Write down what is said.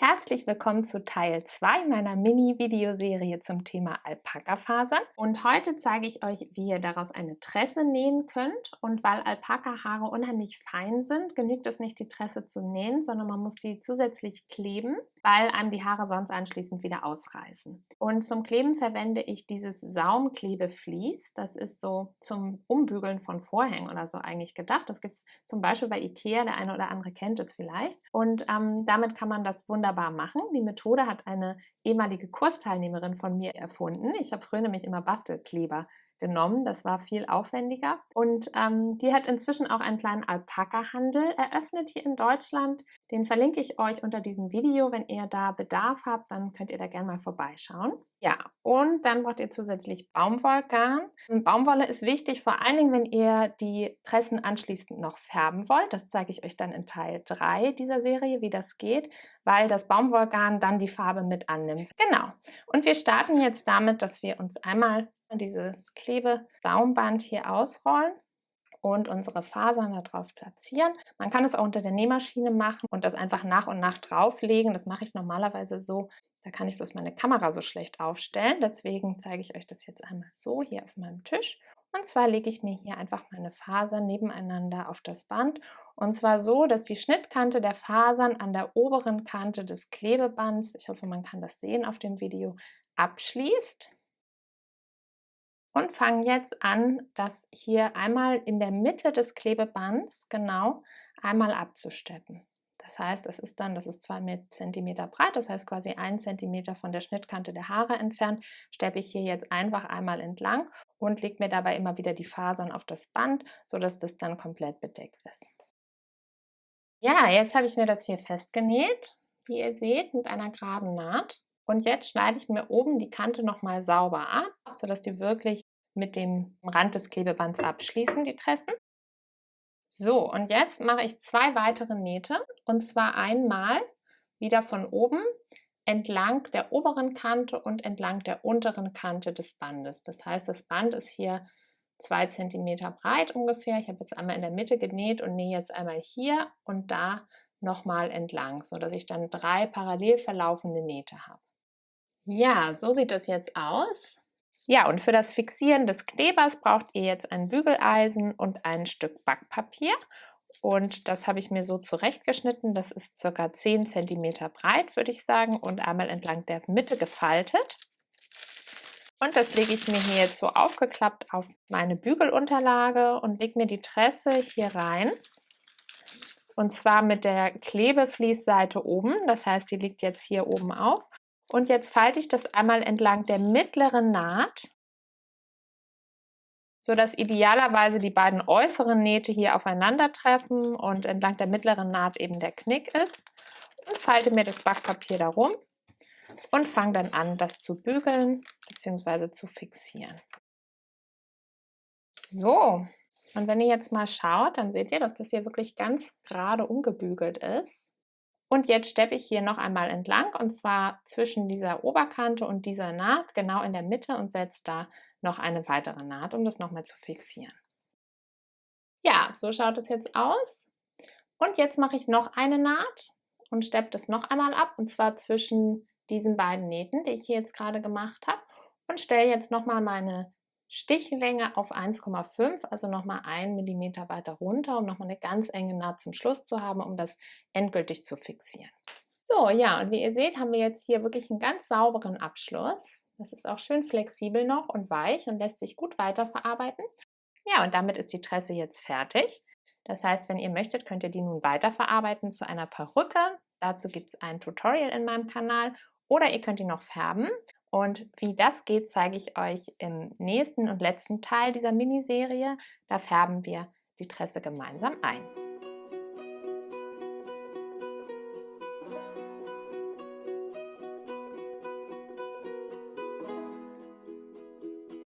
Herzlich willkommen zu Teil 2 meiner Mini-Videoserie zum Thema Alpakafasern. Und heute zeige ich euch, wie ihr daraus eine Tresse nähen könnt. Und weil Alpaka-Haare unheimlich fein sind, genügt es nicht, die Tresse zu nähen, sondern man muss die zusätzlich kleben, weil einem die Haare sonst anschließend wieder ausreißen. Und zum Kleben verwende ich dieses Saumklebevlies. Das ist so zum Umbügeln von Vorhängen oder so eigentlich gedacht. Das gibt es zum Beispiel bei Ikea, der eine oder andere kennt es vielleicht. Und damit kann man das wunderbar machen. Die Methode hat eine ehemalige Kursteilnehmerin von mir erfunden. Ich habe früher nämlich immer Bastelkleber genommen. Das war viel aufwendiger. Und die hat inzwischen auch einen kleinen Alpaka-Handel eröffnet hier in Deutschland. Den verlinke ich euch unter diesem Video. Wenn ihr da Bedarf habt, dann könnt ihr da gerne mal vorbeischauen. Ja, und dann braucht ihr zusätzlich Baumwollgarn. Baumwolle ist wichtig, vor allen Dingen, wenn ihr die Tressen anschließend noch färben wollt. Das zeige ich euch dann in Teil 3 dieser Serie, wie das geht, weil das Baumwollgarn dann die Farbe mit annimmt. Genau. Und wir starten jetzt damit, dass wir uns einmal dieses Klebesaumband hier ausrollen und unsere Fasern darauf platzieren. Man kann es auch unter der Nähmaschine machen und das einfach nach und nach drauflegen. Das mache ich normalerweise so. Da kann ich bloß meine Kamera so schlecht aufstellen. Deswegen zeige ich euch das jetzt einmal so hier auf meinem Tisch. Und zwar lege ich mir hier einfach meine Fasern nebeneinander auf das Band. Und zwar so, dass die Schnittkante der Fasern an der oberen Kante des Klebebands, ich hoffe, man kann das sehen auf dem Video, abschließt. Und fange jetzt an, das hier einmal in der Mitte des Klebebands genau einmal abzusteppen. Das heißt, das ist 2 cm breit, das heißt quasi 1 cm von der Schnittkante der Haare entfernt, steppe ich hier jetzt einfach einmal entlang und lege mir dabei immer wieder die Fasern auf das Band, sodass das dann komplett bedeckt ist. Ja, jetzt habe ich mir das hier festgenäht, wie ihr seht, mit einer geraden Naht. Und jetzt schneide ich mir oben die Kante nochmal sauber ab, sodass die wirklich mit dem Rand des Klebebands abschließen, die Tressen. So, und jetzt mache ich 2 weitere Nähte, und zwar einmal wieder von oben entlang der oberen Kante und entlang der unteren Kante des Bandes. Das heißt, das Band ist hier 2 cm breit ungefähr. Ich habe jetzt einmal in der Mitte genäht und nähe jetzt einmal hier und da nochmal entlang, sodass ich dann 3 parallel verlaufende Nähte habe. Ja, so sieht das jetzt aus. Ja, und für das Fixieren des Klebers braucht ihr jetzt ein Bügeleisen und ein Stück Backpapier. Und das habe ich mir so zurechtgeschnitten. Das ist ca. 10 cm breit, würde ich sagen, und einmal entlang der Mitte gefaltet. Und das lege ich mir hier jetzt so aufgeklappt auf meine Bügelunterlage und lege mir die Tresse hier rein. Und zwar mit der Klebefließseite oben. Das heißt, die liegt jetzt hier oben auf. Und jetzt falte ich das einmal entlang der mittleren Naht, sodass idealerweise die beiden äußeren Nähte hier aufeinandertreffen und entlang der mittleren Naht eben der Knick ist. Und falte mir das Backpapier darum und fange dann an, das zu bügeln bzw. zu fixieren. So, und wenn ihr jetzt mal schaut, dann seht ihr, dass das hier wirklich ganz gerade umgebügelt ist. Und jetzt steppe ich hier noch einmal entlang, und zwar zwischen dieser Oberkante und dieser Naht, genau in der Mitte, und setze da noch eine weitere Naht, um das nochmal zu fixieren. Ja, so schaut es jetzt aus. Und jetzt mache ich noch eine Naht und steppe das noch einmal ab, und zwar zwischen diesen beiden Nähten, die ich hier jetzt gerade gemacht habe, und stelle jetzt nochmal meine Stichlänge auf 1,5, also nochmal 1 mm weiter runter, um nochmal eine ganz enge Naht zum Schluss zu haben, um das endgültig zu fixieren. So, ja, und wie ihr seht, haben wir jetzt hier wirklich einen ganz sauberen Abschluss. Das ist auch schön flexibel noch und weich und lässt sich gut weiterverarbeiten. Ja, und damit ist die Tresse jetzt fertig. Das heißt, wenn ihr möchtet, könnt ihr die nun weiterverarbeiten zu einer Perücke. Dazu gibt es ein Tutorial in meinem Kanal, oder ihr könnt die noch färben. Und wie das geht, zeige ich euch im nächsten und letzten Teil dieser Miniserie. Da färben wir die Tresse gemeinsam ein.